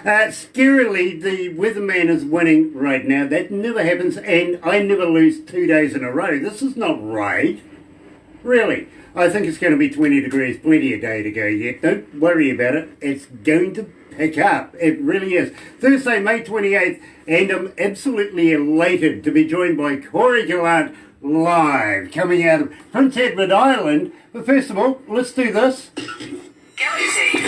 Scarily, the weatherman is winning right now. That never happens, and I never lose 2 days in a row. This is not right. Really. I think it's going to be 20 degrees, plenty of day to go yet. Don't worry about it. It's going to pick up. It really is. Thursday, May 28th, and I'm absolutely elated to be joined by Cory Gallant live, coming out of Prince Edward Island. But first of all, let's do this. Galaxy.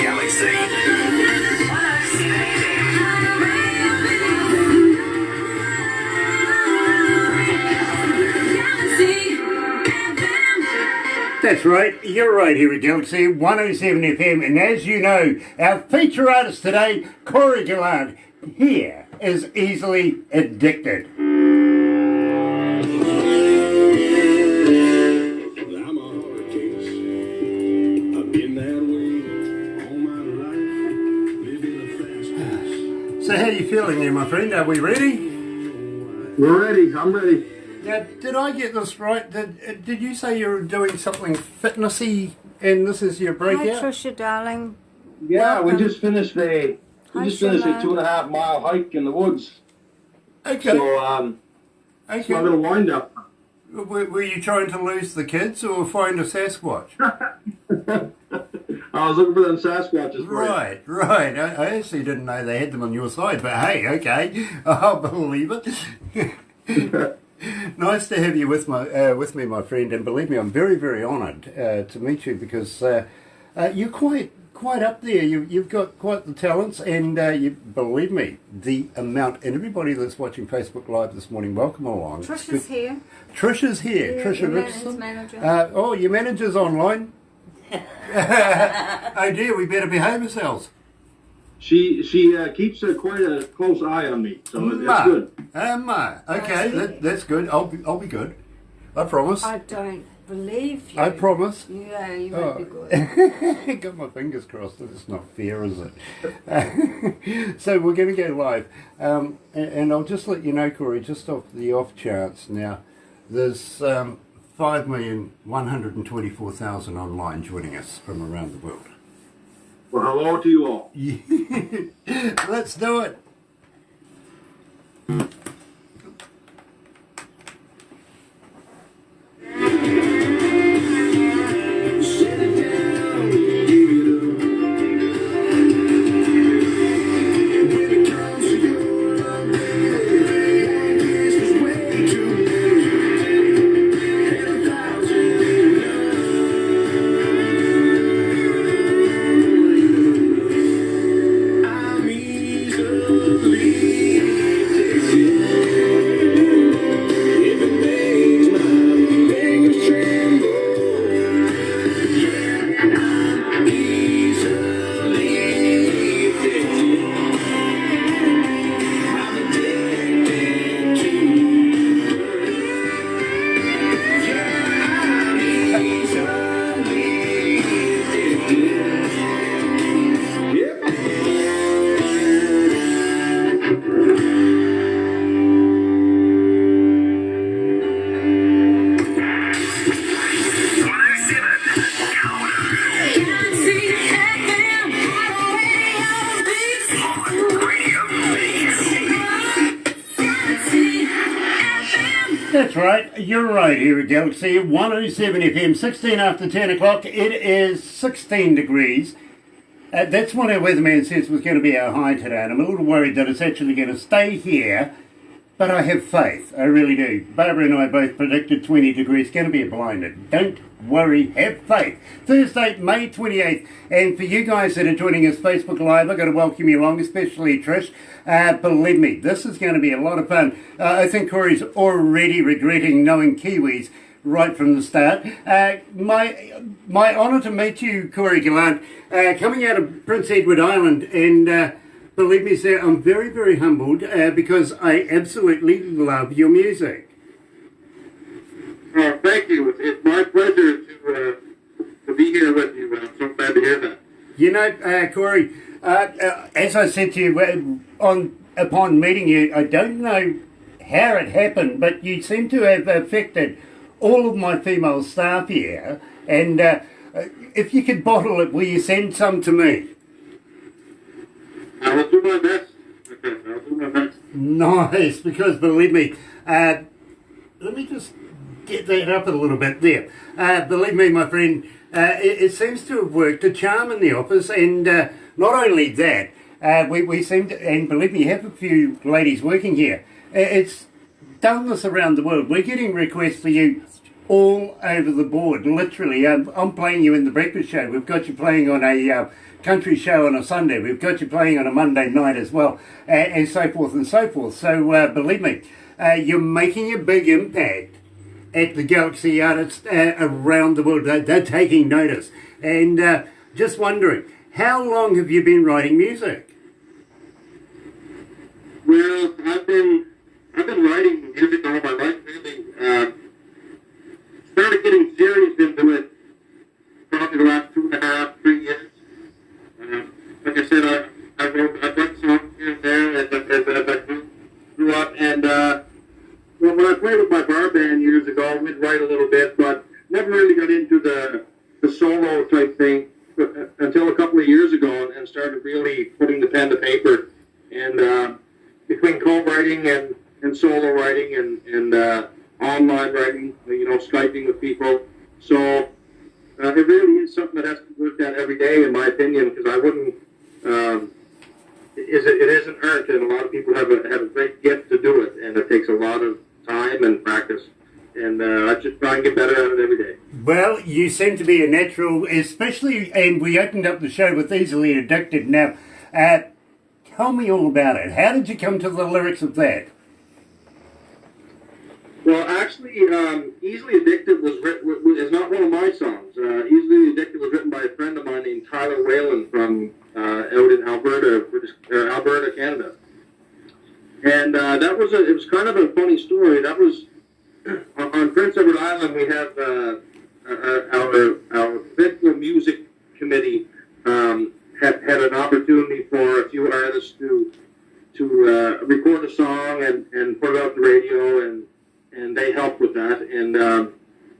That's right, you're right here at Galaxy 107 FM, and as you know, our feature artist today, Cory Gallant, here is Easily Addicted. I'm a hard case. I've been that way all my life, living a fast pace. So how are you feeling there, my friend? Are we ready? We're ready, I'm ready. Now, did I get this right? Did you say you were doing something fitnessy and this is your breakout? Hi, Trisha, darling. Yeah, we just finished a 2.5 mile hike in the woods. Okay. So, it's my little wind up. Were you trying to lose the kids or find a Sasquatch? I was looking for them Sasquatches. Right. I actually didn't know they had them on your side, but hey, okay, I'll believe it. Nice to have you with me, my friend, and believe me, I'm very, very honoured to meet you because you're quite up there. You've got quite the talents, and you believe me, the amount. And everybody that's watching Facebook Live this morning, welcome along. Trisha's here. Trisha's here. Yeah, Trisha your Richardson. manager. Oh, your manager's online. Oh dear, we better behave ourselves. She keeps quite a close eye on me, so it's good. Okay, that's good. I'll be good. I promise. I don't believe you. I promise. Yeah, you won't be good. Got my fingers crossed. It's not fair, is it? So we're going to go live, and I'll just let you know, Cory, just off the off chance. Now, there's 5,124,000 online joining us from around the world. Well, hello to you all. Let's do it. That's right, you're right here at Galaxy 107 FM, 16 after 10 o'clock. It is 16 degrees. That's what our weatherman says was going to be our high today, and I'm a little worried that it's actually going to stay here, but I have faith, I really do. Barbara and I both predicted 20 degrees, going to be a blinder. Don't worry, have faith. Thursday, May 28th, and for you guys that are joining us Facebook Live, I've got to welcome you along, especially Trish. Believe me, this is going to be a lot of fun. I think Cory's already regretting knowing Kiwis right from the start. My honour to meet you, Cory Gallant, coming out of Prince Edward Island, and believe me, sir, I'm very, very humbled because I absolutely love your music. Thank you. It's my pleasure to be here with you. I'm so glad to hear that. You know, Cory, as I said to you upon meeting you, I don't know how it happened, but you seem to have affected all of my female staff here. And if you could bottle it, will you send some to me? I will do my best. Okay, I'll do my best. Nice, because believe me, let me just get that up a little bit there. Believe me, my friend, it seems to have worked a charm in the office, and not only that, we seem to, and believe me, have a few ladies working here. It's done this around the world. We're getting requests for you all over the board, literally. I'm playing you in the breakfast show. We've got you playing on a country show on a Sunday. We've got you playing on a Monday night as well, and so forth and so forth. So believe me, you're making a big impact at the Galaxy artists around the world. They're taking notice. And just wondering, how long have you been writing music? Well, I've been writing music all my life, really. Started getting serious into it probably the last 2.5, 3 years. Like I said, I've written songs here and there as I grew up. And when I played with my bar band years ago, we'd write a little bit, but never really got into the solo type thing until a couple of years ago, and started really putting the pen to paper. And between co-writing and solo writing and online writing, Skyping with people. So it really is something that has to be worked at every day, in my opinion, because I wouldn't. It isn't earned, and a lot of people have a great gift to do it, and it takes a lot of time and practice. And I just try and get better at it every day. Well, you seem to be a natural, especially, and we opened up the show with Easily Addicted. Now, tell me all about it. How did you come to the lyrics of that? Well, actually, Easily Addicted is not one of my songs. Easily Addicted was written by a friend of mine named Tyler Whalen from out in Alberta, Canada. And it was kind of a funny story. That was on Prince Edward Island. We have our provincial music committee had an opportunity for a few artists to record a song and put it out the radio, and they helped with that. And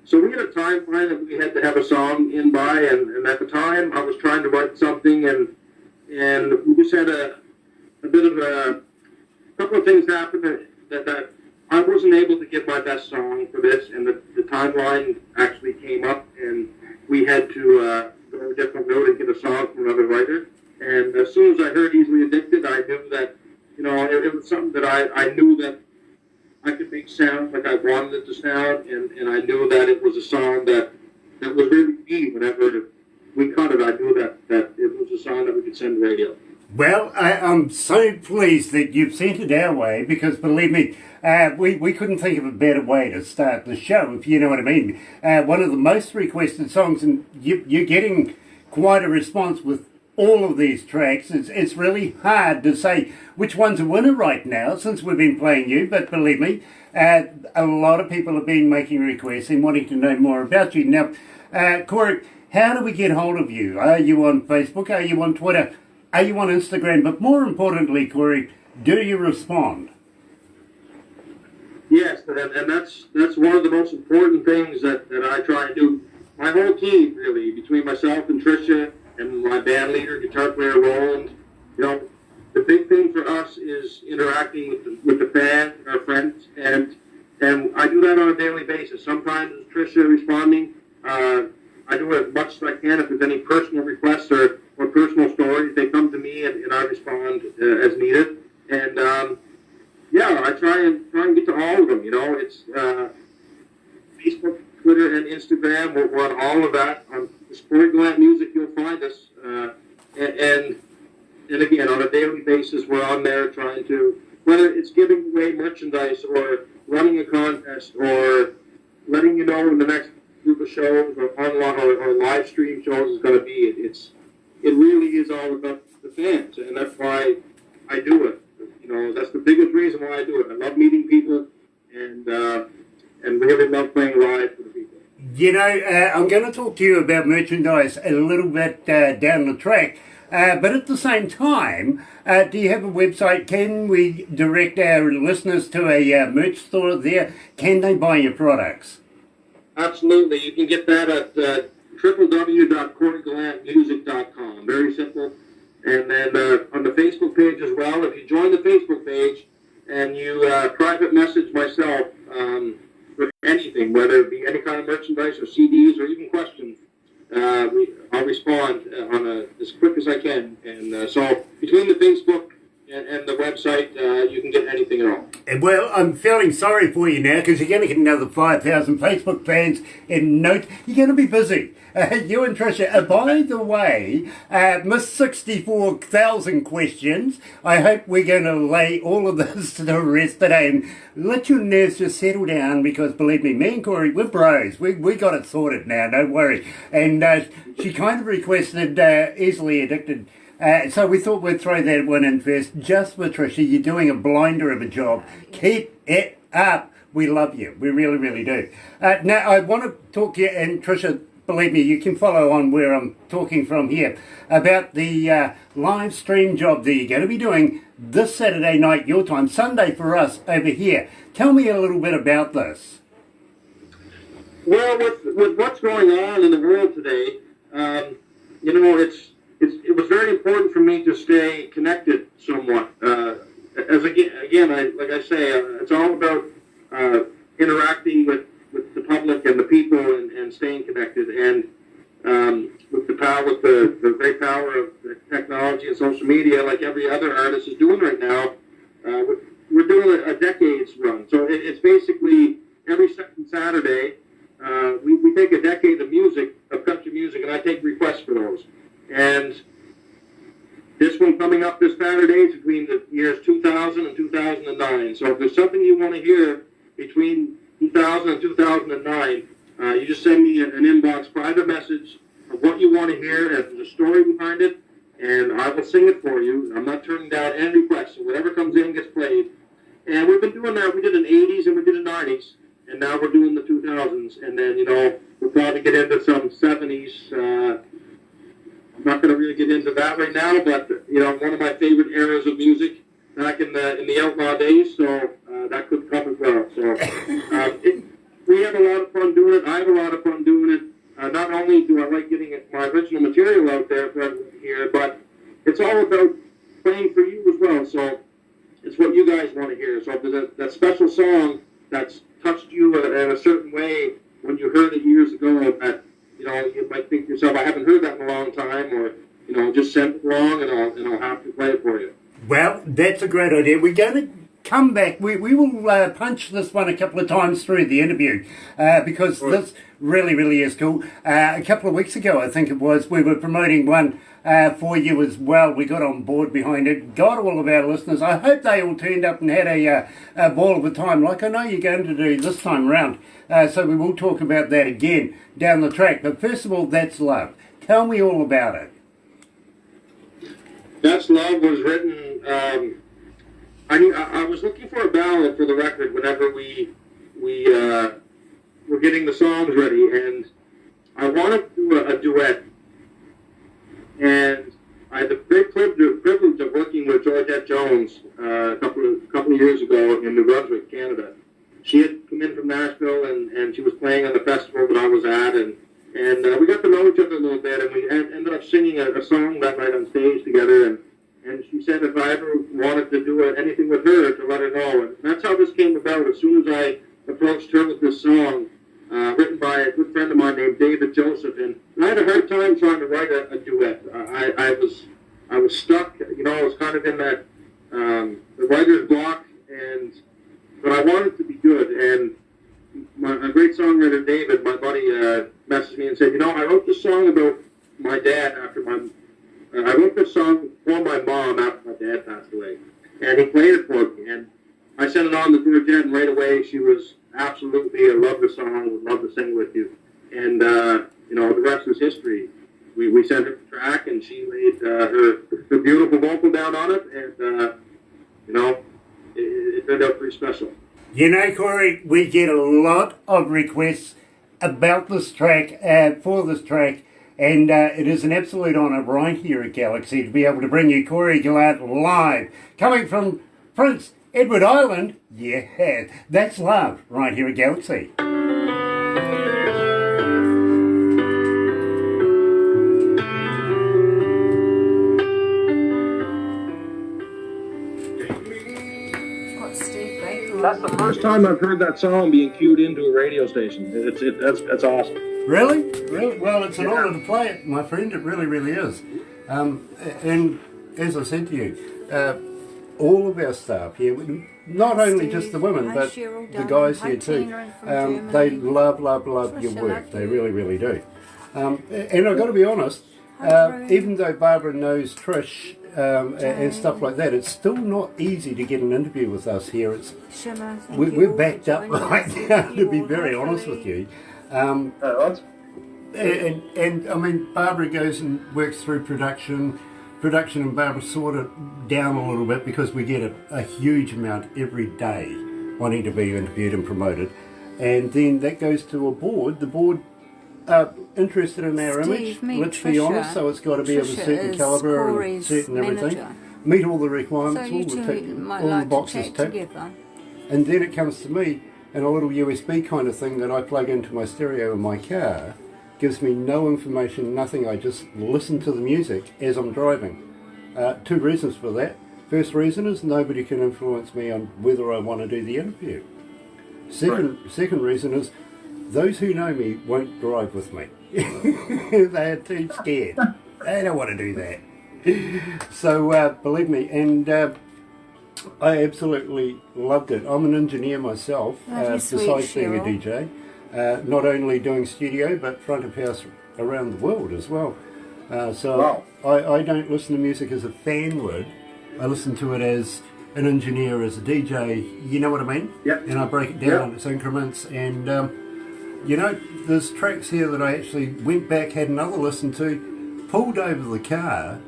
so we had a timeline that we had to have a song in by, and at the time I was trying to write something, and we just had a bit of a couple of things happened that I wasn't able to get my best song for this, and the timeline actually came up, and we had to go a different road and get a song from another writer. And as soon as I heard Easily Addicted, I knew that, it was something that I knew that I could make sound like I wanted it to sound, and I knew that it was a song that was really me. Whenever we cut it, I knew that it was a song that we could send to radio. Well, I'm so pleased that you've sent it our way, because believe me, we couldn't think of a better way to start the show, if you know what I mean. One of the most requested songs, and you're getting quite a response with all of these tracks. It's really hard to say which one's a winner right now, since we've been playing you, but believe me, a lot of people have been making requests and wanting to know more about you. Now, Cory, how do we get hold of you? Are you on Facebook? Are you on Twitter? Are you on Instagram? But more importantly, Cory, do you respond? Yes, and that's one of the most important things that I try and do. My whole team, really, between myself and Tricia and my band leader, guitar player Roland, the big thing for us is interacting with the fans, our friends, and I do that on a daily basis. Sometimes it's Tricia responding. I do it as much as I can. If there's any personal requests or personal stories, they come to me and I respond as needed. And I try and get to all of them. It's Facebook, Twitter, and Instagram. We're on all of that. On Cory Gallant Music, you'll find us. And again, on a daily basis, we're on there trying to, whether it's giving away merchandise or running a contest or letting you know when the next group of shows or online or live stream shows is going to be. It really is all about the fans, and that's why I do it. That's the biggest reason why I do it. I love meeting people, and really love playing live for the people. I'm going to talk to you about merchandise a little bit down the track, but at the same time, do you have a website? Can we direct our listeners to a merch store there? Can they buy your products? Absolutely. You can get that at www.corygallantmusic.com. Very simple. And then on the Facebook page as well, if you join the Facebook page and you private message myself with anything, whether it be any kind of merchandise or CDs or even questions, I'll respond as quick as I can. And so between the Facebook and the website, you can get anything at all. Well, I'm feeling sorry for you now because you're going to get another 5,000 Facebook fans in no. You're going to be busy. You and Tricia. By the way, Miss 64,000 questions. I hope we're going to lay all of this to the rest today and let your nerves just settle down because believe me and Cory, we're bros. We got it sorted now. Don't worry. And she kind of requested Easily Addicted. So we thought we'd throw that one in first. Just for Tricia, you're doing a blinder of a job. Keep it up. We love you. We really, really do. Now, I want to talk to you, and Tricia, believe me, you can follow on where I'm talking from here, about the live stream job that you're going to be doing this Saturday night, your time, Sunday for us over here. Tell me a little bit about this. Well, with what's going on in the world today, it was very important for me to stay connected somewhat. Like I say, it's all about interacting with the public and the people and staying connected. And with the great power of technology and social media, like every other artist is doing right now, we're doing a decades run. So it's basically every second Saturday, we take a decade of country music, and I take requests for those. And this one coming up this Saturday is between the years 2000 and 2009. So if there's something you want to hear between 2000 and 2009, you just send me an inbox private message of what you want to hear, and there's a story behind it, and I will sing it for you. I'm not turning down any requests. So whatever comes in gets played. And we've been doing that. We did an 80s and we did a 90s, and now we're doing the 2000s. And then, we'll probably get into some 70s. I'm not going to really get into that right now, but one of my favorite eras of music back in the outlaw days, so that could come as well. So we have a lot of fun doing it. I have a lot of fun doing it. Not only do I like getting my original material out there for everyone to hear, but it's all about playing for you as well. So it's what you guys want to hear. So if there's that special song that's touched you in a certain way when you heard it years ago, that you might think to yourself, I haven't heard that in a long time, or, just send it along and I'll have to play it for you. Well, that's a great idea. We're going to come back. We will punch this one a couple of times through the interview because this really, really is cool. A couple of weeks ago, I think it was, we were promoting one for you as well. We got on board behind it, got all of our listeners. I hope they all turned up and had a ball of a time like I know you're going to do this time around. So we will talk about that again down the track. But first of all, That's Love. Tell me all about it. That's Love was written, I was looking for a ballad for the record whenever we were getting the songs ready, and I wanted to do a duet. And I had the great privilege of working with Georgette Jones a couple of years ago in New Brunswick, Canada. She had come in from Nashville, and she was playing on the festival that I was at, and we got to know each other a little bit, and we ended up singing a song that night on stage together, and she said if I ever wanted to do anything with her, to let her know. And that's how this came about. As soon as I approached her with this song, written by a good friend of mine named David Joseph, and I had a hard time trying to write a duet. I was stuck, I was kind of in that the writer's block, but I wanted to be good. And a great songwriter, David, my buddy, messaged me and said, I wrote this song about my dad I wrote this song for my mom after my dad passed away. And he played it for me. And I sent it on to Georgette, and right away she was absolutely, I love the song, would love to sing with you. And, the rest is history. We sent her the track, and she laid her beautiful vocal down on it, and, it turned out pretty special. Cory, we get a lot of requests about this track, for this track, and it is an absolute honour right here at Galaxy to be able to bring you Cory Gallant live, coming from Prince Edward Island. Yeah, That's Love right here at Galaxy. What's Steve Baker? That's the first time I've heard that song being cued into a radio station. That's awesome. Really? Really? Well, it's an honour to play it, my friend. It really, really is. And as I said to you, all of our staff here, not only Steve, just the women, hi, but Cheryl, the guys hi, here too, Tina from they Germany. love your Trisha, work. love They you. really, really do. And I've got to be honest, Hi, Drew. even though Barbara knows Trish and stuff like that, it's still not easy to get an interview with us here. It's Shimmer, thank you we're all backed for up joining right us. now, Thank to you be all, very honest hopefully. with you. And I mean, Barbara goes and works through production and Barbara sort it down a little bit because we get a huge amount every day wanting to be interviewed and promoted. And then that goes to a board. The board are interested in our Steve, image, meet let's be Trisha. honest, so it's got to be of a Trisha certain is calibre and Cory's certain everything. manager. Meet all the So requirements, you two might all the like to boxes chat ticked. together. And then it comes to me, and a little USB kind of thing that I plug into my stereo in my car gives me no information, nothing. I just listen to the music as I'm driving. Two reasons for that. First reason is nobody can influence me on whether I want to do the interview. Second reason is those who know me won't drive with me. They are too scared. They don't want to do that. So believe me, and I absolutely loved it. I'm an engineer myself, Lovely, sweet besides being a Cheryl. DJ. Not only doing studio, but front of house around the world as well. So I don't listen to music as a fan would. I listen to it as an engineer, as a DJ. You know what I mean? Yep. And I break it down in its increments. And you know, there's tracks here that I actually went back, had another listen to, pulled over the car,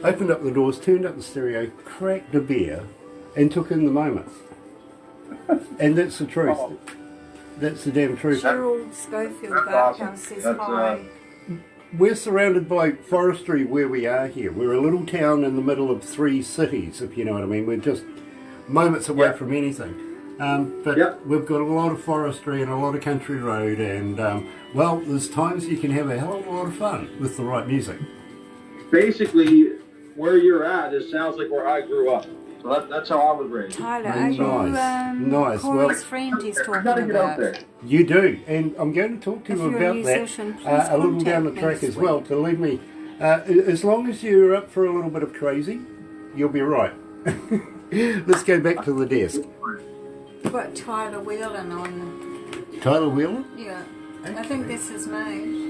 opened up the doors, turned up the stereo, cracked a beer, and took in the moment. And that's the truth. That's the damn truth. Cheryl Schofield That's Barkhouse awesome. says That's, hi. We're surrounded by forestry where we are here. We're a little town in the middle of three cities, if you know what I mean. We're just moments away from anything. But we've got a lot of forestry and a lot of country road, and well, there's times you can have a hell of a lot of fun with the right music. Basically, where you're at, it sounds like where I grew up. So that's how I was raised. Tyler, are you Nice. Cory's Well, friend he's talking Gotta get out about? there. You do, and I'm going to talk to If you you're a about musician, please that a little down the contact me track this as well. week. Believe me, as long as you're up for a little bit of crazy, you'll be right. Let's go back to the desk. We've got Tyler Whelan on. Tyler Wheeler? Yeah, I think this is mate.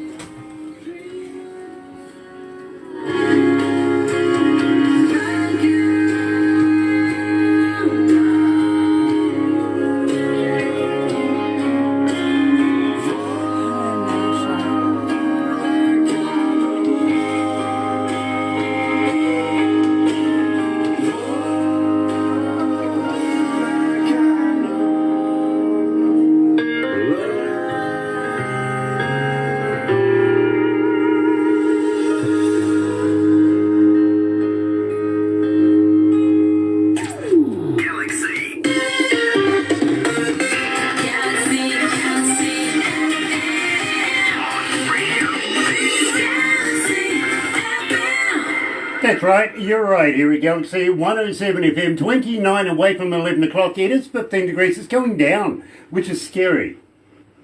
That's right, you're right, here at Galaxy 107 FM, 29 away from 11 o'clock. It is 15 degrees, it's going down, which is scary.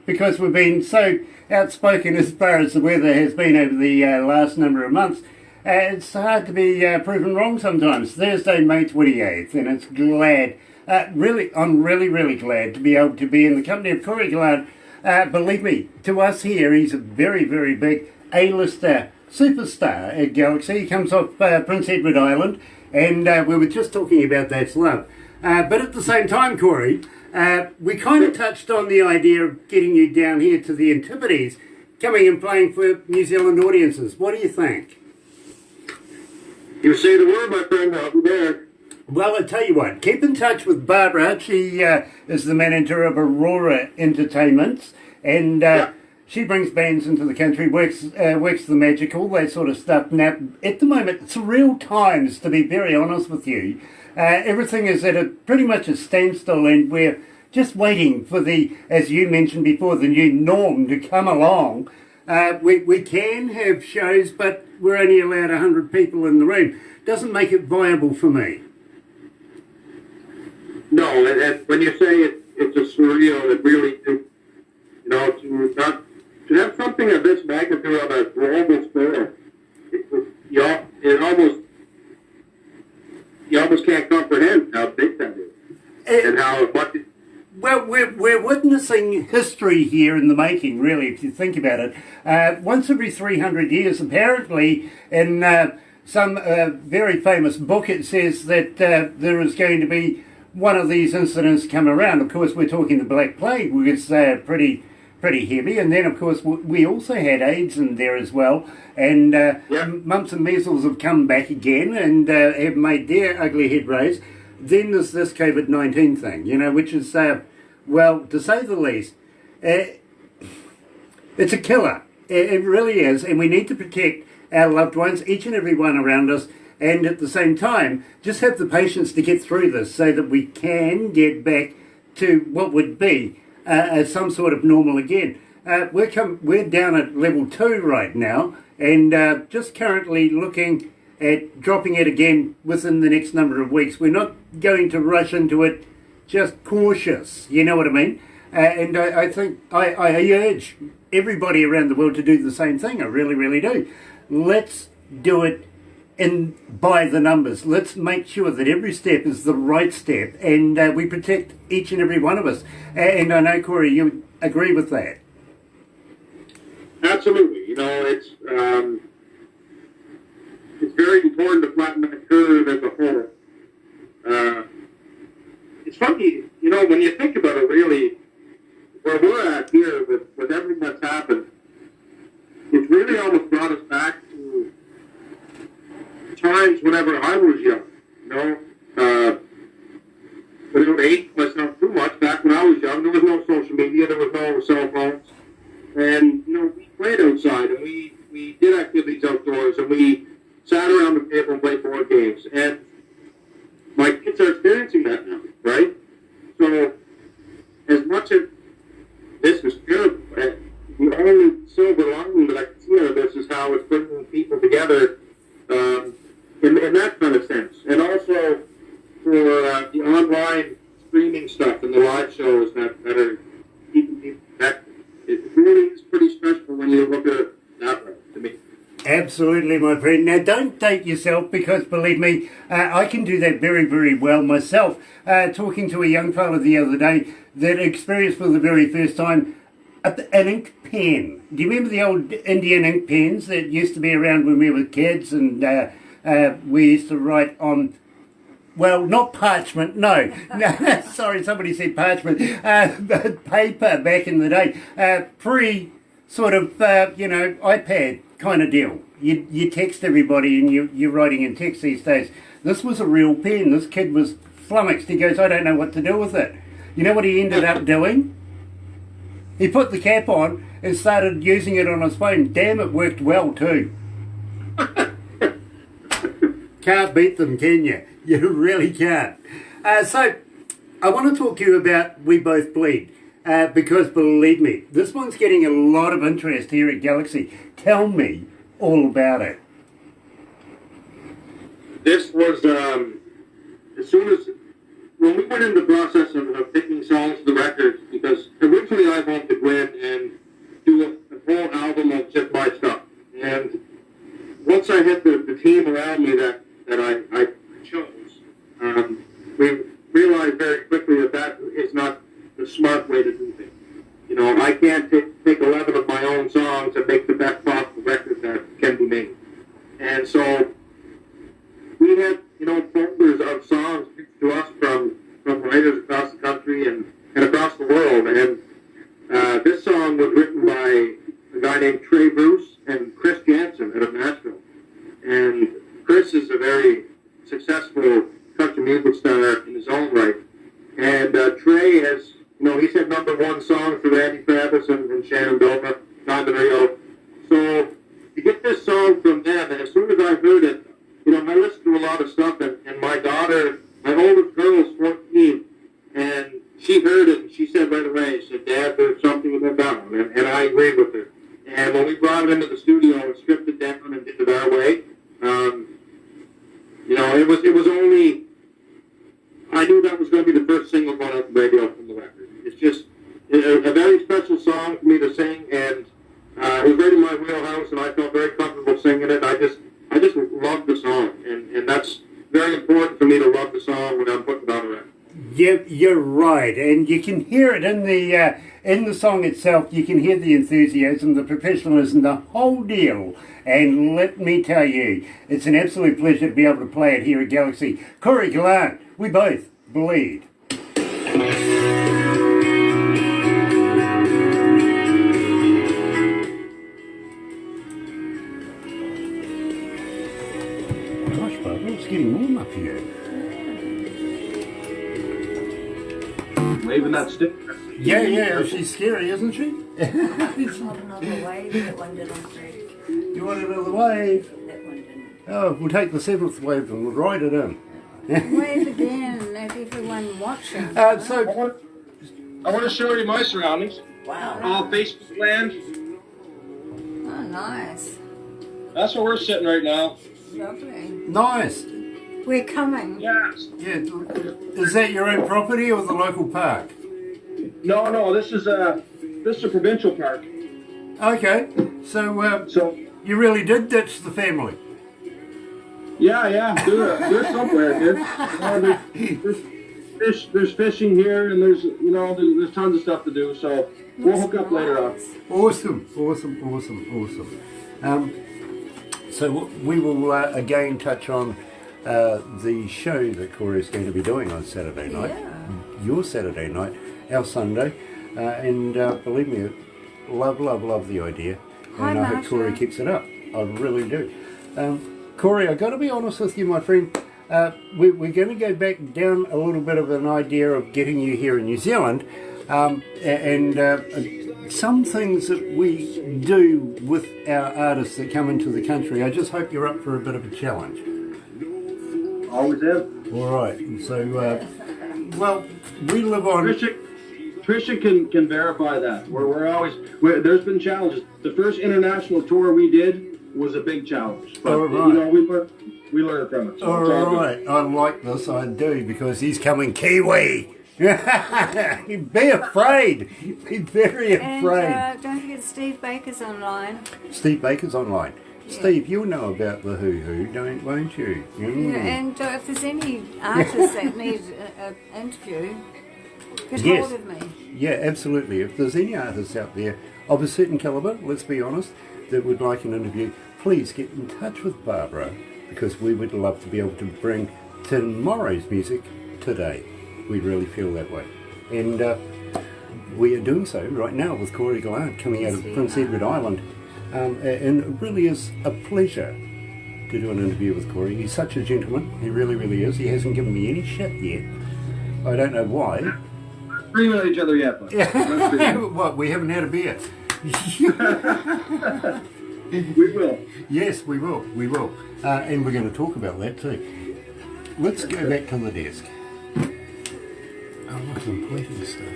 Because we've been so outspoken as far as the weather has been over the last number of months. It's hard to be proven wrong sometimes. Thursday, May 28th, and it's glad, I'm really glad to be able to be in the company of Cory Gallant. Believe me, to us here, he's a very, very big A-lister superstar at Galaxy. He comes off Prince Edward Island, and we were just talking about That's Love. But at the same time, Cory, we kind of touched on the idea of getting you down here to the Antipodes, coming and playing for New Zealand audiences. What do you think? You say the word, my friend, I'll be there. Well, I tell you what, keep in touch with Barbara. She is the manager of Aurora Entertainments, and she brings bands into the country, works the magic, all that sort of stuff. Now, at the moment, it's real times, to be very honest with you. Everything is at pretty much a standstill, and we're just waiting for the, as you mentioned before, the new norm to come along. We can have shows, but we're only allowed 100 people in the room. Doesn't make it viable for me. No, and when you say it's a surreal, it really, to have something of this magnitude on a global scale, you almost can't comprehend how big that is, and how much. Well, we're witnessing history here in the making, really, if you think about it. Once every 300 years, apparently, in some very famous book, it says that there is going to be one of these incidents come around. Of course, we're talking the Black Plague, which is pretty heavy. And then, of course, we also had AIDS in there as well. And mumps and measles have come back again and have made their ugly head raise. Then there's this COVID-19 thing, which is, well, to say the least, it's a killer. It really is. And we need to protect our loved ones, each and every one around us, and at the same time, just have the patience to get through this so that we can get back to what would be some sort of normal again. We're down at level 2 right now, and just currently looking at dropping it again within the next number of weeks. We're not going to rush into it, just cautious, you know what I mean? And I think I urge everybody around the world to do the same thing. I really, really do. Let's do it by the numbers. Let's make sure that every step is the right step, and we protect each and every one of us. And I know, Cory, you agree with that. Absolutely. It's very important to flatten the curve as a whole. It's funny, when you think about it, really, where we're at here with everything that's happened, it's really almost brought us back to times whenever I was young, without aging myself too much, back when I was young, there was no social media, there was no cell phones, and, we played outside, and we did activities outdoors, and we sat around the table and played board games, and my kids are experiencing that now, right? So, as much as this is terrible, the only silver lining that I can see out of this is how it's bringing people together in that kind of sense. And also for the online streaming stuff and the live shows that are keeping people connected. It really is pretty special when you look at it that way, to me. Absolutely, my friend. Now, don't date yourself, because, believe me, I can do that very, very well myself. Talking to a young fellow the other day that experienced for the very first time an ink pen. Do you remember the old Indian ink pens that used to be around when we were kids, and we used to write on, well, not parchment, no. Sorry, somebody said parchment. But paper back in the day. Pre sort of, iPad kind of deal. You text everybody and you're writing in text these days. This was a real pen. This kid was flummoxed. He goes, I don't know what to do with it. You know what he ended up doing? He put the cap on and started using it on his phone. Damn, it worked well too. Can't beat them, can you? You really can't. So, I want to talk to you about We Both Bleed. Because, believe me, this one's getting a lot of interest here at Galaxy. Tell me all about it. This was, as soon as, when we went into the process of picking songs for the record, because originally I wanted to go in and do a whole album of just my stuff. And once I had the team around me that I chose, we realized very quickly that is not the smart way to do things. I can't take 11 of my own songs and make the best possible record that can be made. And so we had, folders of songs pitched to us from writers across the country and across the world. And this song was written by a guy named Trey Bruce and Chris Jansen out of Nashville. And Chris is a very successful country music star in his own right. And Trey has, he's had #1 songs for Randy Travis and Shenandoah, Diamond Rio. So to get this song from them, and as soon as I heard it, I listened to a lot of stuff, and my daughter, my oldest girl is 14, and she heard it, and she said right away, she said, Dad, there's something about that one, and I agreed with her. And when we brought it into the studio and stripped it down and did it our way, it was only, I knew that was going to be the first single going out the radio from the record. It's just a very special song for me to sing, and it was right in my wheelhouse, and I felt very comfortable singing it. I just love the song, and that's very important for me to love the song when I'm putting it on the record. You're right, and you can hear it in the song itself. You can hear the enthusiasm, the professionalism, the whole deal. And let me tell you, it's an absolute pleasure to be able to play it here at Galaxy. Cory Gallant, we both bleed. Gosh, Barbara, it's getting warm up here. Waving that stick. Yeah, she's scary, isn't she? Not another wave, that one didn't break. You want another wave? That one didn't. Oh, we'll take the 7th wave and we'll ride it in. Wave again, let everyone watching. So, I want to show you my surroundings. Wow. All Facebook land. Oh, nice. That's where we're sitting right now. Lovely. nice. We're coming. Yes. Yeah, is that your own property or the local park? No, this is a provincial park. Okay, so So you really did ditch the family. yeah, there's somewhere, dude. There's fishing here, and there's tons of stuff to do. So we'll hook up later on. Awesome. So we will again touch on the show that Cory is going to be doing on Saturday night. Yeah. Your Saturday night, our Sunday, and believe me, love the idea, Hi, and I hope Marsha. Cory keeps it up. I really do. Cory, I've got to be honest with you, my friend. We're going to go back down a little bit of an idea of getting you here in New Zealand, and some things that we do with our artists that come into the country. I just hope you're up for a bit of a challenge. Always have. All right. So, well, we live on. Trisha can verify that. There's been challenges. The first international tour we did was a big challenge, but All right. we learned from it. So All it's all good. right. I like this. I do, because he's coming Kiwi. Be afraid. Be very afraid. And don't forget Steve Baker's online. Steve Baker's online. Yeah. Steve, you'll know about the who, won't you? Mm. Yeah, and if there's any artists that need an interview, get Yes. hold of me. Yeah, absolutely. If there's any artists out there of a certain calibre, let's be honest, that would like an interview, please get in touch with Barbara, because we would love to be able to bring tomorrow's music today. We really feel that way. And we are doing so right now with Cory Gallant coming out of Prince Edward Island. And it really is a pleasure to do an interview with Cory. He's such a gentleman. He really is. He hasn't given me any shit yet. I don't know why. Screaming at each other yet, but What, we haven't had a beer? we will. Yes, we will. And we're going to talk about that too. Let's go back to the desk. Oh, look, some plating stuff.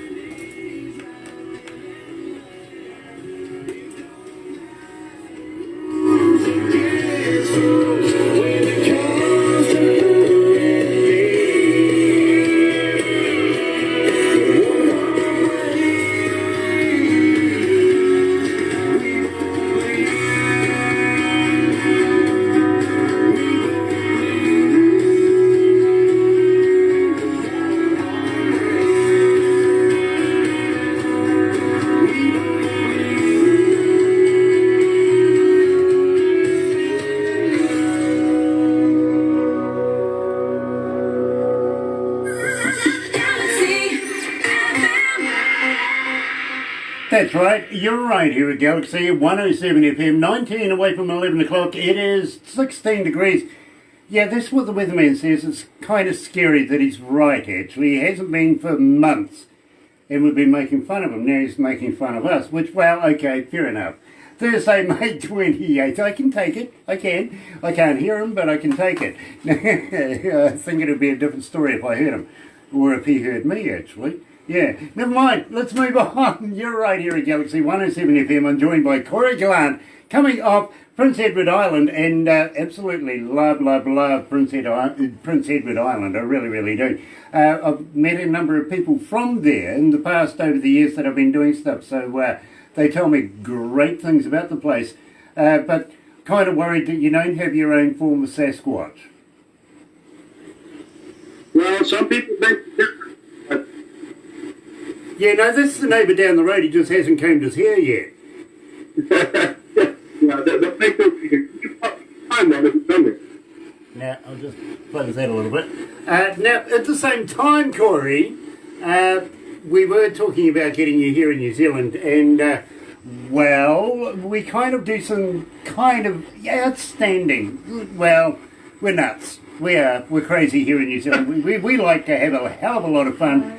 That's right, you're right here at Galaxy 107 FM, 19 away from 11 o'clock. It is 16 degrees. Yeah, that's what the weatherman says. It's kind of scary that he's right, actually. He hasn't been for months, and we've been making fun of him. Now he's making fun of us, which, well, okay, fair enough. Thursday, May 28th. I can take it. I can. I can't hear him, but I can take it. I think it would be a different story if I heard him, or if he heard me, actually. Yeah, never mind. Let's move on. You're right here at Galaxy 107 FM. I'm joined by Cory Gallant, coming off Prince Edward Island, and absolutely love Prince Edward Island. I really, really do. I've met a number of people from there in the past over the years that I've been doing stuff, so they tell me great things about the place, but kind of worried that you don't have your own form of Sasquatch. Well, some people think different. But Yeah, no, this is the neighbour down the road. He just hasn't combed his hair yet. yeah, they'll think you find one if you come here. Now, I'll just close that a little bit. Now, at the same time, Cory, we were talking about getting you here in New Zealand, and, well, we kind of do some kind of outstanding, well, we're nuts. We're crazy here in New Zealand. We like to have a hell of a lot of fun.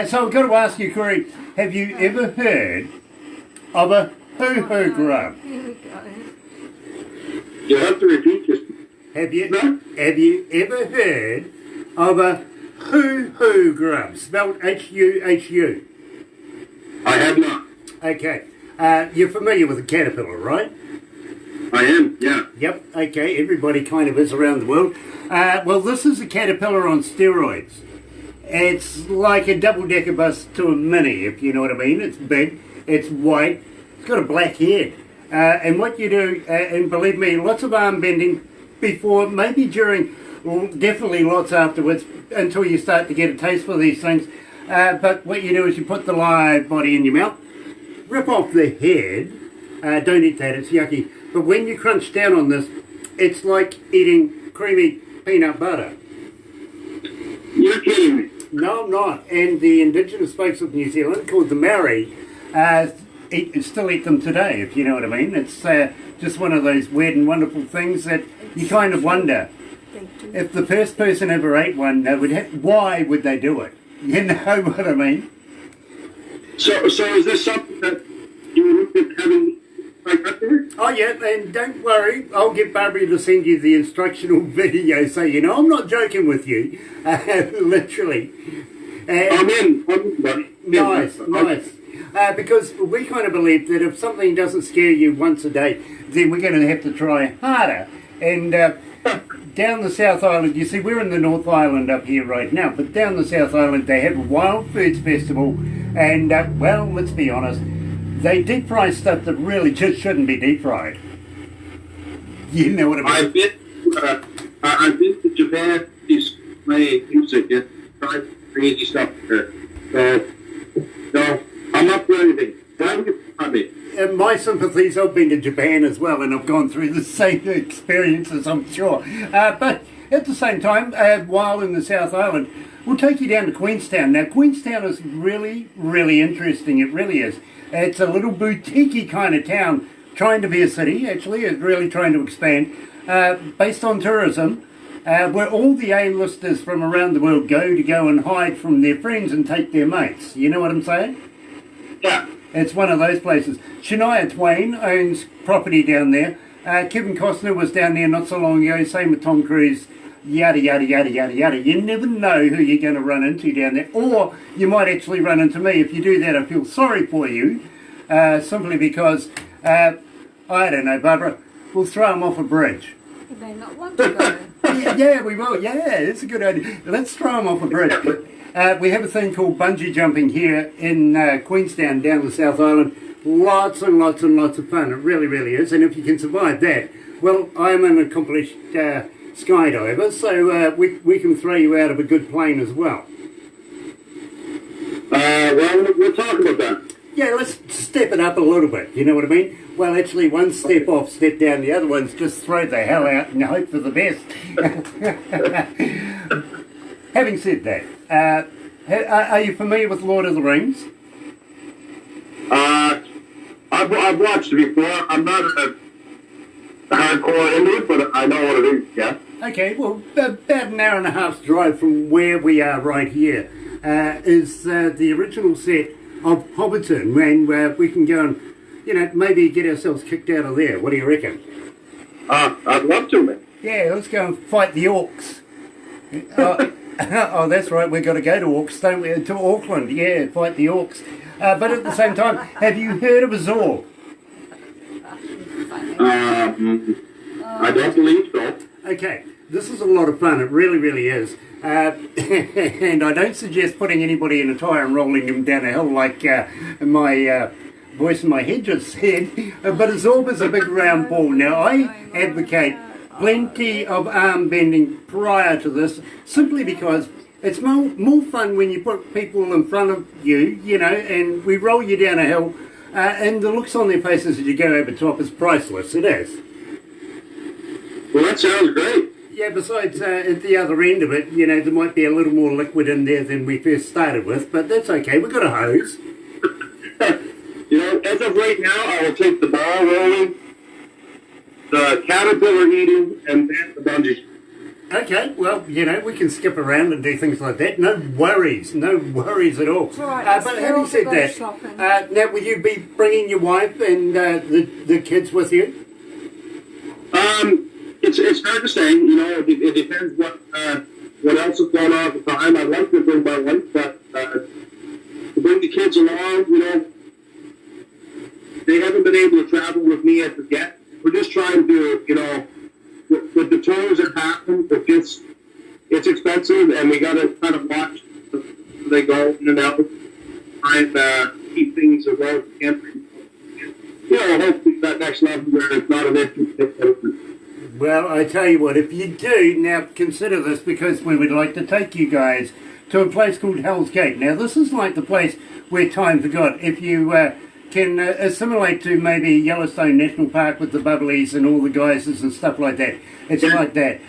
So I've got to ask you, Cory, have you ever heard of a hoo-hoo grub? Here we go. You have to repeat yourself. Have you ever heard of a hoo-hoo grub, spelled H-U-H-U? I have not. Okay. You're familiar with a caterpillar, right? I am, yeah. Yep, okay, everybody kind of is around the world. Well, this is a caterpillar on steroids. It's like a double-decker bus to a mini, if you know what I mean. It's big, it's white, it's got a black head. And what you do, and believe me, lots of arm bending before, maybe during, well, definitely lots afterwards, until you start to get a taste for these things. But what you do is you put the live body in your mouth, rip off the head. Don't eat that, it's yucky. But when you crunch down on this, it's like eating creamy peanut butter. You're kidding me. No, I'm not. And the indigenous folks of New Zealand, called the Maori, still eat them today, if you know what I mean. It's just one of those weird and wonderful things that you kind of wonder, if the first person ever ate one, why would they do it? You know what I mean? So is this something that you looked at having like up there? Oh yeah, and don't worry, I'll get Barbary to send you the instructional video so you know I'm not joking with you, literally. I'm in, buddy. Nice. Because we kind of believe that if something doesn't scare you once a day, then we're going to have to try harder. And down the South Island, you see, we're in the North Island up here right now, but down the South Island they have a Wild Foods Festival, and, well, let's be honest, they deep fry stuff that really just shouldn't be deep fried. You know what I mean? I've been to Japan, playing music, and tried crazy stuff there. So, I'm up for anything. My sympathies, I've been to Japan as well, and I've gone through the same experiences, I'm sure. But at the same time, while in the South Island, we'll take you down to Queenstown. Now, Queenstown is really, really interesting. It really is. It's a little boutique-y kind of town, trying to be a city, actually. It's really trying to expand, based on tourism, where all the A-listers from around the world go and hide from their friends and take their mates. You know what I'm saying? Yeah. It's one of those places. Shania Twain owns property down there. Kevin Costner was down there not so long ago, same with Tom Cruise. Yada, yada, yada, yada, yada. You never know who you're going to run into down there. Or you might actually run into me. If you do that, I feel sorry for you. Simply because, I don't know, Barbara, we'll throw them off a bridge. You may not want to go. Yeah, we will. Yeah, it's a good idea. Let's throw them off a bridge. We have a thing called bungee jumping here in Queenstown, down the South Island. Lots and lots and lots of fun. It really, really is. And if you can survive that, well, I'm an accomplished skydiver, so we can throw you out of a good plane as well. Well, we'll talk about that. Yeah, let's step it up a little bit, you know what I mean? Well, actually, one step off, step down, the other one's just throw the hell out and hope for the best. Having said that, are you familiar with Lord of the Rings? I've watched it before. I'm not a hardcore into it, but I know what it is, yeah. Okay, well, about an hour and a half's drive from where we are right here is the original set of Hobbiton, and we can go and, you know, maybe get ourselves kicked out of there. What do you reckon? I'd love to, man. Yeah, let's go and fight the orcs. Oh, that's right. We've got to go to Auckland, don't we? To Auckland, yeah, fight the Orcs. But at the same time, have you heard of Azor? I don't believe so. Okay, this is a lot of fun. It really, really is. And I don't suggest putting anybody in a tyre and rolling them down a hill like my voice in my head just said. But Azor is a big round ball. Now, I advocate plenty of arm bending prior to this, simply because it's more fun when you put people in front of you, you know, and we roll you down a hill, and the looks on their faces as you go over top is priceless. It is. Well, that sounds great. Yeah, besides, at the other end of it, you know, there might be a little more liquid in there than we first started with, but that's okay. We've got a hose. You know, as of right now, I will take the ball rolling, the caterpillar eating, and then the bungee. Okay, well, you know, we can skip around and do things like that. No worries at all. It's all right, But having said that, shopping. now will you be bringing your wife and the kids with you? It's hard to say. You know, it depends what else is going on at the time. I'd like to bring my wife, but to bring the kids along, you know, they haven't been able to travel with me as of yet. We're just trying to, you know, with the tours that happen, it's expensive, and we got to kind of watch they go in and out, try and keep things as well as we can. You know, hopefully that next level where it's not an issue. Well, I tell you what, if you do, now consider this, because we would like to take you guys to a place called Hell's Gate. Now, this is like the place where time forgot. If you can assimilate to maybe Yellowstone National Park with the bubblies and all the geysers and stuff like that, it's like that.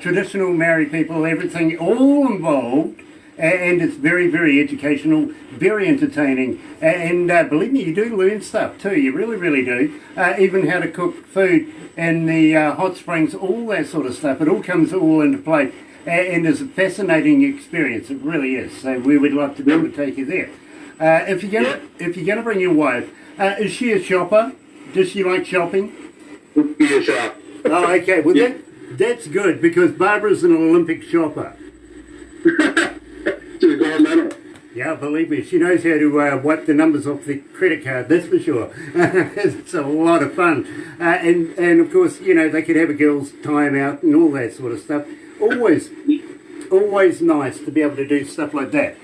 Traditional Maori people, everything, all involved. And it's very, very educational, very entertaining, and believe me, you do learn stuff too, you really, really do. Even how to cook food in the hot springs, all that sort of stuff, it all comes all into play, and it's a fascinating experience, it really is. So we would love to be able to take you there. If you're gonna bring your wife, is she a shopper? Does she like shopping? Be a shop. Oh, okay, well that's good, because Barbara's an Olympic shopper. To the gold medal. Yeah, believe me, she knows how to wipe the numbers off the credit card, that's for sure. It's a lot of fun. And of course, you know, they could have a girls' time out and all that sort of stuff. Always nice to be able to do stuff like that.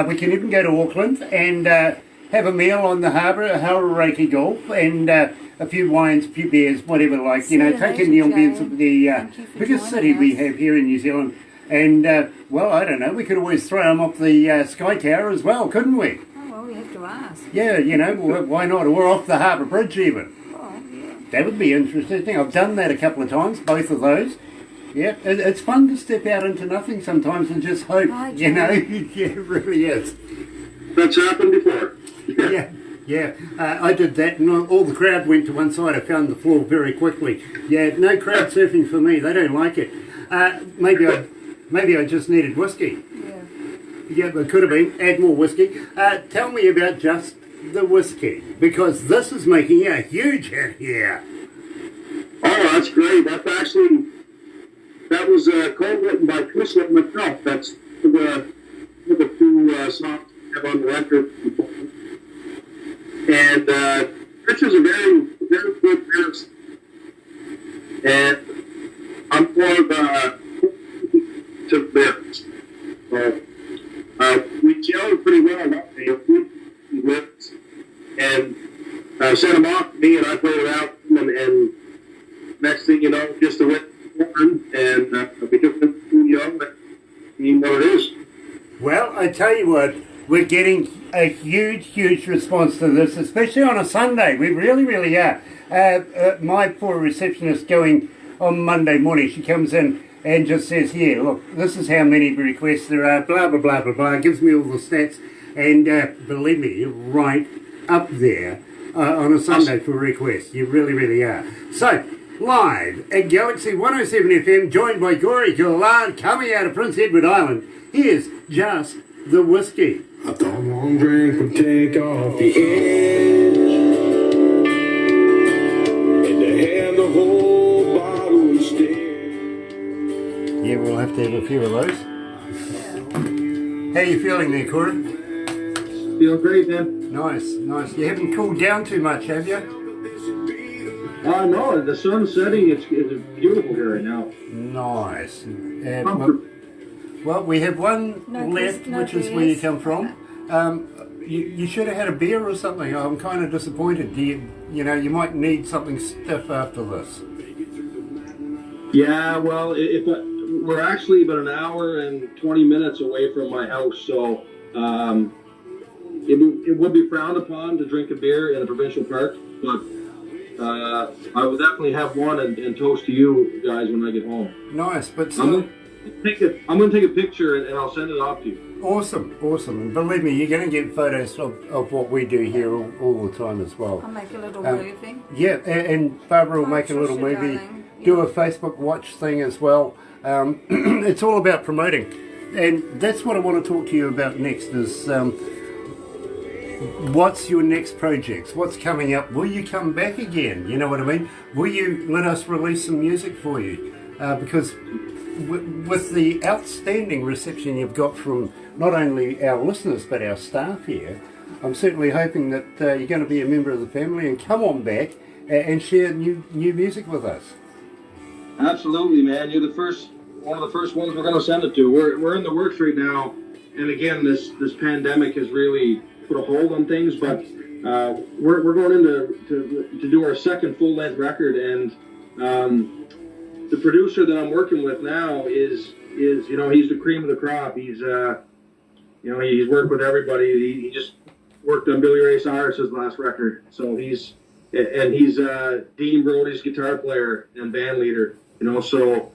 We can even go to Auckland and have a meal on the harbour, Hauraki Golf, and a few wines, a few beers, whatever, like, you know, take in the ambience of the biggest city we have here in New Zealand. And, well, I don't know, we could always throw them off the Sky Tower as well, couldn't we? Oh, well, we have to ask. Yeah, you know, why not? Or off the Harbour Bridge even. Oh, yeah. That would be interesting. I've done that a couple of times, both of those. Yeah, it's fun to step out into nothing sometimes and just hope, you know. Yeah, it really is. That's happened before. Yeah. I did that, and all the crowd went to one side. I found the floor very quickly. Yeah, no crowd surfing for me. They don't like it. Maybe I just needed whiskey. Yeah, it could have been. Add more whiskey. Tell me about just the whiskey, because this is making a huge hit here. Oh, that's great. That was co-written by Chris and myself. That's the two songs I have on the record. And Chris is a very, very good artist. And I'm more of to lyrics. So, we gelled pretty well that day. We lyrics. And sent them off to me, and I played it out. And next thing you know, just the written and we took the studio and seen what it is. Well, I tell you what, we're getting a huge response to this, especially on a Sunday. We really, really are. My poor receptionist going on Monday morning, she comes in and just says, here, look, this is how many requests there are, blah, blah, blah, blah, blah, gives me all the stats, and believe me, you're right up there on a Sunday for requests. You really, really are. So, live at Galaxy 107 FM, joined by Cory Gallant, coming out of Prince Edward Island. Here's Just the Whiskey. I thought one drink would take off the edge, and to hand the whole bottle instead. Yeah, we'll have to have a few of those. How you feeling there, Cory? Feel great, man. Nice, nice. You haven't cooled down too much, have you? No, the sun's setting. It's beautiful here right now. Nice. Well, we have one left, which is where you come from. You should have had a beer or something. I'm kind of disappointed. You might need something stiff after this. Yeah, well, we're actually about an hour and 20 minutes away from my house, so it would be frowned upon to drink a beer in a provincial park, but I will definitely have one and toast to you guys when I get home. Nice, but still, I'm going to take a picture and I'll send it off to you. Awesome, awesome. And believe me, you're going to get photos of what we do here all the time as well. I'll make a little movie. Yeah, and Barbara will make a little movie, do a Facebook watch thing as well. It's all about promoting. And that's what I want to talk to you about next is what's your next projects? What's coming up? Will you come back again? You know what I mean? Will you let us release some music for you? Because with the outstanding reception you've got from not only our listeners but our staff here, I'm certainly hoping that you're going to be a member of the family and come on back and share new music with us. Absolutely, man. You're one of the first ones we're going to send it to. We're in the works right now, and again, this pandemic has really put a hold on things, but we're going to do our second full-length record, and the producer that I'm working with now is he's the cream of the crop. He's he's worked with everybody. He just worked on Billy Ray Cyrus's last record, so he's Dean Brody's guitar player and band leader. So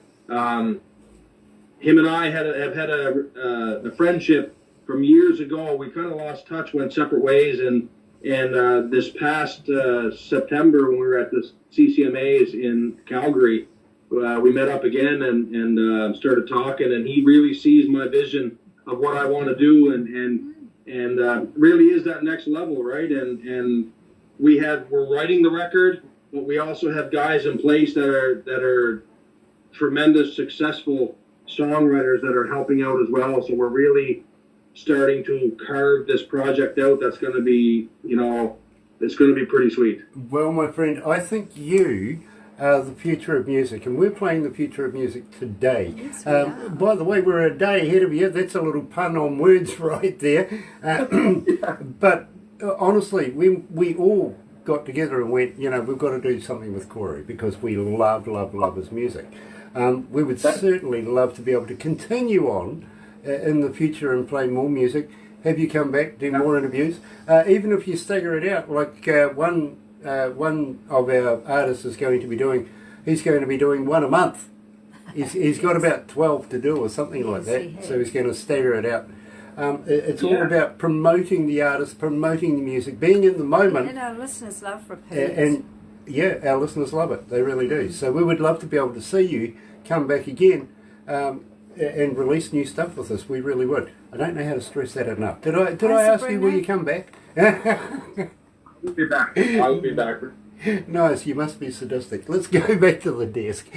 him and I have had a friendship from years ago. We kind of lost touch, went separate ways, and this past September when we were at the CCMAs in Calgary, we met up again and started talking, and he really sees my vision of what I want to do, and really is that next level, right? And we're writing the record, but we also have guys in place that are tremendous, successful songwriters that are helping out as well. So we're really starting to carve this project out. That's going to be, it's going to be pretty sweet. Well, my friend, I think you are the future of music, and we're playing the future of music today. Yes, we are. By the way, we're a day ahead of you. That's a little pun on words right there. But honestly, we all got together and went, we've got to do something with Cory because we love his music. We would certainly love to be able to continue on in the future and play more music, have you come back, do more interviews, even if you stagger it out, like one of our artists is going to be doing, he's going to be doing one a month. He's got about 12 to do or something like that, so he's going to stagger it out. It's all about promoting the artist, promoting the music, being in the moment. And our listeners love repeats. And yeah, our listeners love it. They really do. So we would love to be able to see you come back again and release new stuff with us. We really would. I don't know how to stress that enough. Did I ask you will you come back? I'll be back. I'll be back. Nice. You must be sadistic. Let's go back to the desk.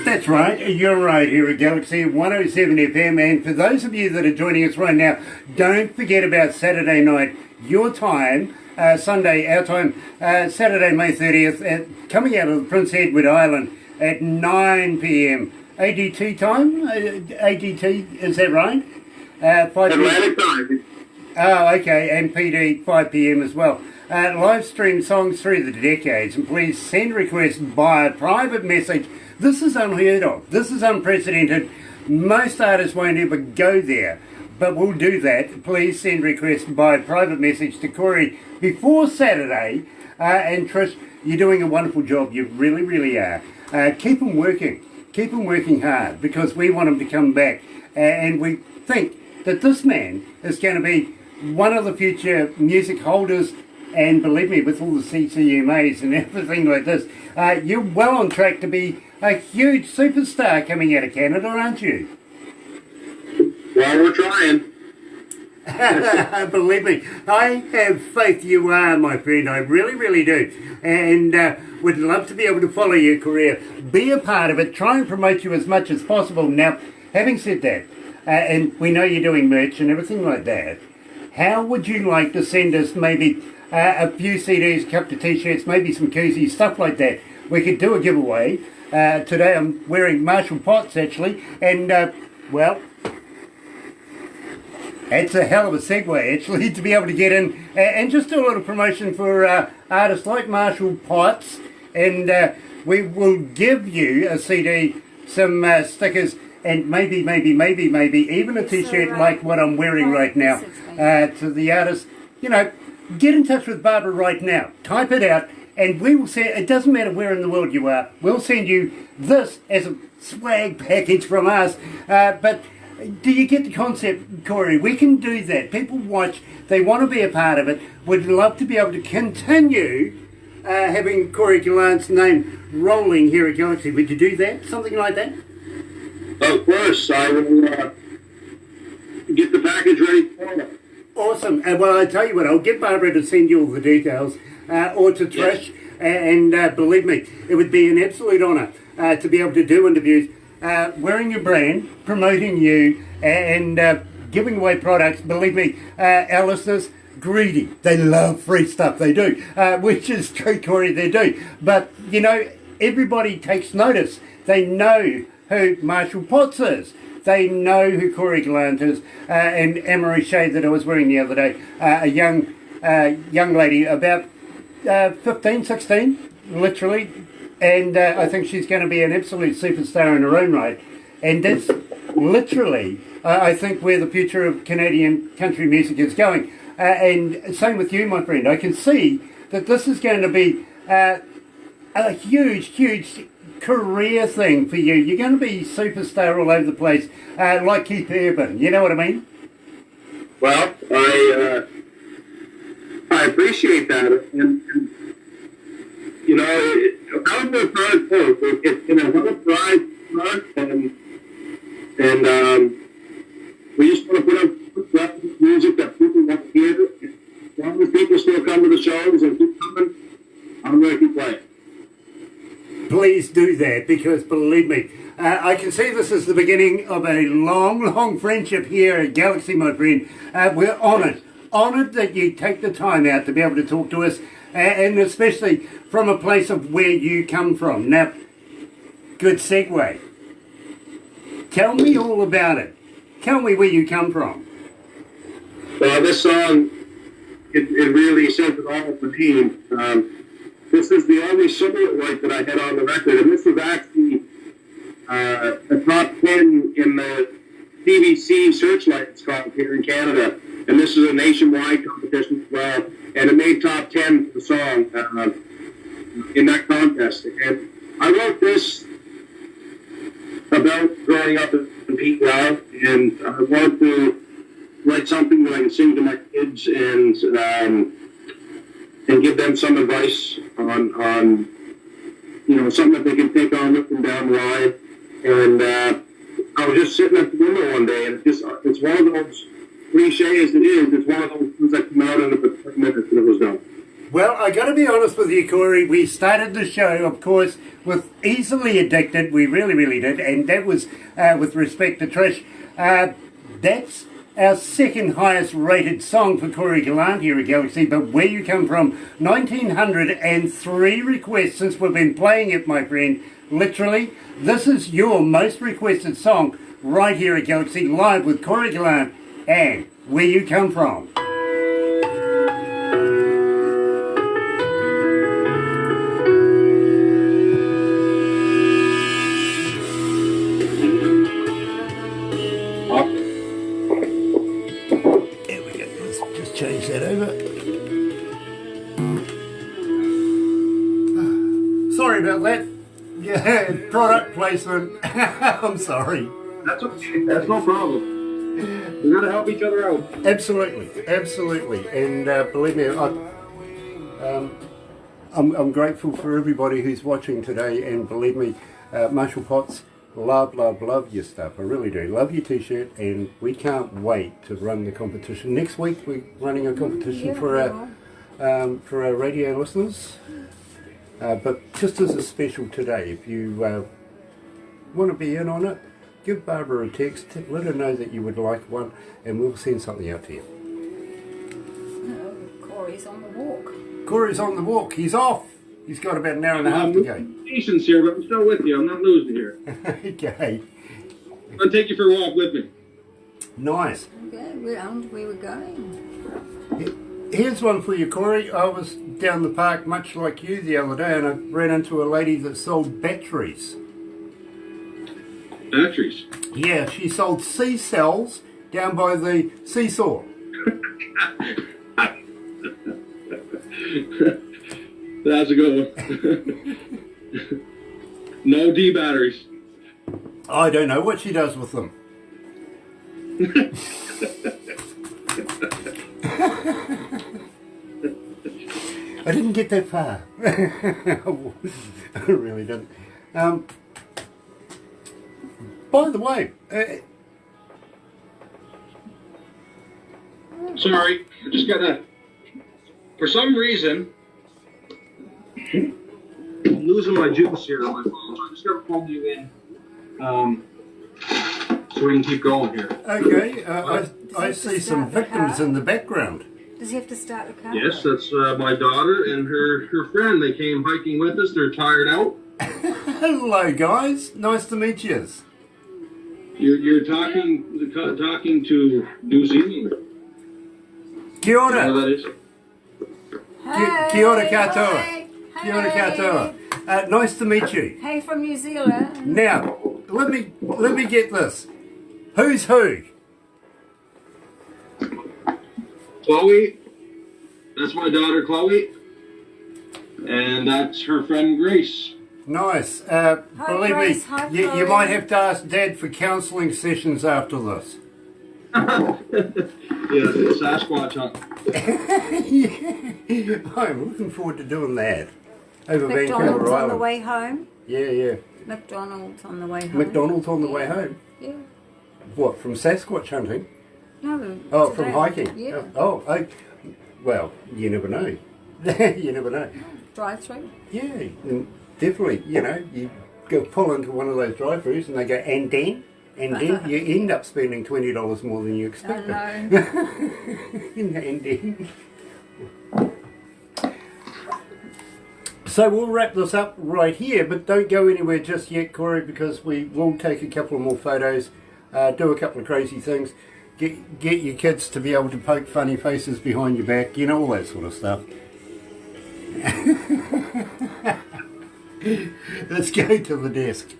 That's right, you're right here at Galaxy 107 FM, and for those of you that are joining us right now, don't forget about Saturday night, your time, Sunday, our time, Saturday, May 30th, coming out of Prince Edward Island at 9 p.m. ADT time? ADT, is that right? 5 Atlantic time. Oh, okay, and PD 5 p.m. as well. Live stream songs through the decades, and please send requests by private message. This is unheard of. This is unprecedented. Most artists won't ever go there, but we'll do that. Please send requests by private message to Cory before Saturday. And Trish, you're doing a wonderful job. You really, really are. Keep them working. keep him working hard because we want him to come back. And we think that this man is going to be one of the future music holders. And believe me, with all the CCMAs and everything like this, you're well on track to be a huge superstar coming out of Canada, aren't you? Well, we're trying. Believe me, I have faith you are, my friend. I really, really do. And would love to be able to follow your career, be a part of it, try and promote you as much as possible. Now, having said that, and we know you're doing merch and everything like that, how would you like to send us maybe a few CDs, a couple of T-shirts, maybe some koozies, stuff like that? We could do a giveaway. Today I'm wearing Marshall Potts, actually, and, well, it's a hell of a segue, actually, to be able to get in and just do a little promotion for artists like Marshall Potts, and we will give you a CD, some stickers, and maybe even a T-shirt like what I'm wearing right now to the artists. You know, get in touch with Barbara right now. Type it out, and we will send. It doesn't matter where in the world you are. We'll send you this as a swag package from us. But do you get the concept, Cory? We can do that. People watch. They want to be a part of it. Would love to be able to continue having Cory Gallant's name rolling here at Galaxy. Would you do that? Something like that? Of course, I will get the package ready for you. Awesome. Well, I tell you what, I'll get Barbara to send you all the details, or to Trish, and believe me, it would be an absolute honour to be able to do interviews, wearing your brand, promoting you, and giving away products. Believe me, our listeners, greedy. They love free stuff, they do, which is true, Cory, they do. But, you know, everybody takes notice. They know who Marshall Potts is. They know who Cory Gallant is, and Anne-Marie Shade that I was wearing the other day, a young lady, about 15, 16, literally, and I think she's going to be an absolute superstar in her own right, and that's literally, I think, where the future of Canadian country music is going. And same with you, my friend. I can see that this is going to be a huge career thing for you. You're going to be superstar all over the place, like Keith Urban. You know what I mean? Well, I appreciate that, and you know, how the product goes, it's in a well-priced product, and we just want to put up music that people want to hear. As long as people still come to the shows and keep coming, I'm going to keep playing. Please do that, because believe me, I can see this is the beginning of a long friendship here at Galaxy, my friend. We're honoured that you take the time out to be able to talk to us, and especially from a place of where you come from. Now, good segue. Tell me all about it. Tell me where you come from. Well, this song, it really says it all for me. This is the only solo work that I had on the record, and this was actually a top 10 in the CBC Searchlight, it's called, here in Canada. And this is a nationwide competition as well. And it made top 10 for the song in that contest. And I wrote this about growing up in PEI, and I wanted to write something that I can sing to my kids and give them some advice on you know, something that they can take on with them down the line. And I was just sitting at the window one day, and it's one of those, cliche as it is, it's one of those things that came out in about 20 minutes and it was done. Well, I got to be honest with you, Cory. We started the show, of course, with Easily Addicted. We really did, and that was with respect to Trish. That's our second highest rated song for Cory Gallant here at Galaxy, but Where You Come From, 1903 requests since we've been playing it, my friend. Literally, this is your most requested song right here at Galaxy, live with Cory Gallant and Where You Come From. Change that over. Sorry about that. Yeah. Product placement. I'm sorry. That's okay. That's no problem. We gotta help each other out. Absolutely, absolutely. And believe me, I'm grateful for everybody who's watching today. And believe me, Marshall Potts, love your stuff. I really do. Love your t-shirt, and we can't wait to run the competition. Next week we're running a competition for our radio listeners. But just as a special today, if you want to be in on it, give Barbara a text, let her know that you would like one, and we'll send something out to you. Cory's on the walk. Cory's on the walk. He's off. He's got about an hour and a half to go. Patience here, but I'm still with you. I'm not losing here. Okay. I'm gonna take you for a walk with me. Nice. Okay, we were going. Here's one for you, Cory. I was down the park, much like you, the other day, and I ran into a lady that sold batteries. Batteries? Yeah, she sold C-cells down by the seesaw. That's a good one. No D batteries. I don't know what she does with them. I didn't get that far. I really didn't. By the way, sorry, I just gotta. For some reason, I'm losing my juice here on my phone, so I just gotta plug you in, so we can keep going here. okay, I see some victims in the background. Does he have to start the car? Yes, that's my daughter and her friend. They came hiking with us. They're tired out. Hello, guys. Nice to meet you. You're talking to New Zealand. Kia You ora. know what that is? Kia ora katoa. Hey. Kia ora katoa. Nice to meet you. Hey, from New Zealand. Now, let me get this. Who's who? Chloe. That's my daughter, Chloe. And that's her friend, Grace. Nice. Believe Grace. me, Hi, you Chloe. might have to ask Dad for counselling sessions after this. Yeah, Sasquatch hunt. I'm looking forward to doing that. Over McDonald's Vancouver on Island. the way home. Yeah. McDonald's on the way home. McDonald's on the way home. Yeah. What, from Sasquatch hunting? No. Oh, today. from hiking? Yeah. Well, you never know. You never know. Drive-through. Yeah, and definitely, you go pull into one of those drive-thrus and they go, and then you end up spending $20 more than you expected. I know. And then. So we'll wrap this up right here, but don't go anywhere just yet, Cory, because we will take a couple more photos, do a couple of crazy things, get your kids to be able to poke funny faces behind your back, all that sort of stuff. Let's go to the desk.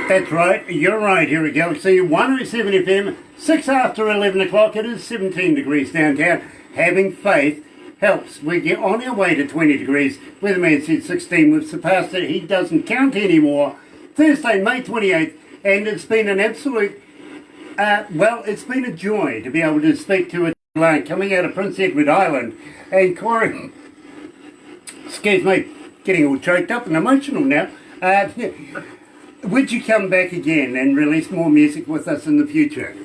That's right, you're right here at Galaxy 107 FM, 6 after 11 o'clock, it is 17 degrees downtown. Having faith helps. We get on our way to 20 degrees. Weatherman said 16, we've surpassed it, he doesn't count anymore. Thursday, May 28th, and it's been an absolute, it's been a joy to be able to speak to a coming out of Prince Edward Island. And Cory, excuse me, getting all choked up and emotional now. Would you come back again and release more music with us in the future?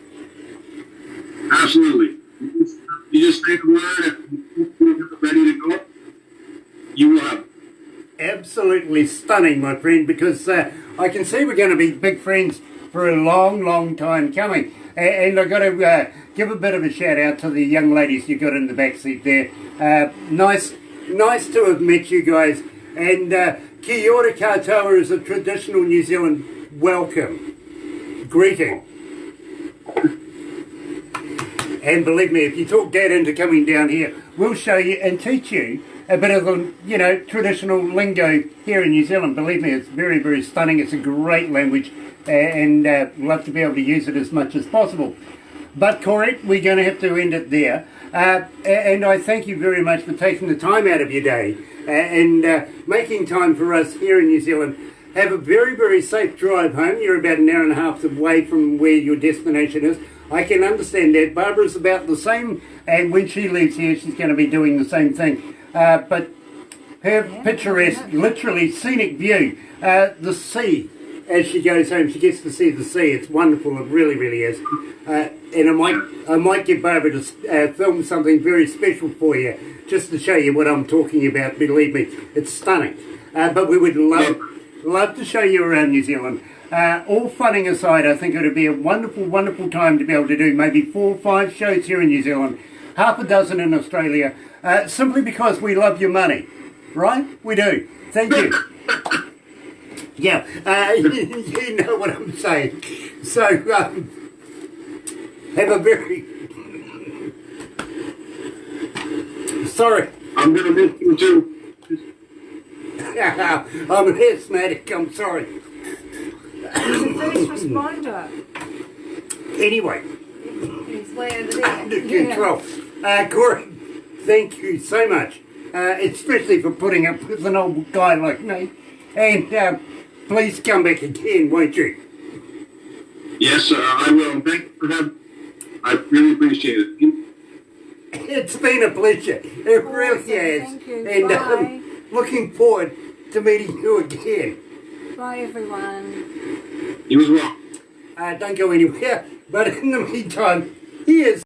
Absolutely. You just say the word and we're ready to go. You will have. Absolutely stunning, my friend, because I can see we're going to be big friends for a long, long time coming. And I've got to give a bit of a shout out to the young ladies you got in the back seat there. Nice to have met you guys. And kia ora katoa is a traditional New Zealand welcome, greeting. And believe me, if you talk Dad into coming down here, we'll show you and teach you a bit of the, traditional lingo here in New Zealand. Believe me, it's very, very stunning. It's a great language, and love to be able to use it as much as possible. But Cory, we're going to have to end it there. And I thank you very much for taking the time out of your day and making time for us here in New Zealand. Have a very, very safe drive home. You're about an hour and a half away from where your destination is. I can understand that. Barbara's about the same, and when she leaves here, she's going to be doing the same thing. But her picturesque, literally scenic view, the sea, as she goes home, she gets to see the sea. It's wonderful. It really, really is. And I might get Barbara to film something very special for you, just to show you what I'm talking about. Believe me, it's stunning. But we would love to show you around New Zealand. All funning aside, I think it would be a wonderful, wonderful time to be able to do maybe 4 or 5 shows here in New Zealand, half a dozen in Australia, simply because we love your money. Right? We do. Thank you. Yeah, you know what I'm saying. So, have a very... Sorry. I'm going to miss you too. I'm an asthmatic, I'm sorry. He's a first responder. Anyway, He's way over there. under control. Cory, thank you so much, especially for putting up with an old guy like me. And please come back again, won't you? Yes, I will. Thank you for having. I really appreciate it. It's been a pleasure. It really has. Thank you. And Bye. looking forward to meeting you again. Bye, everyone. You as well. Don't go anywhere. But in the meantime, here's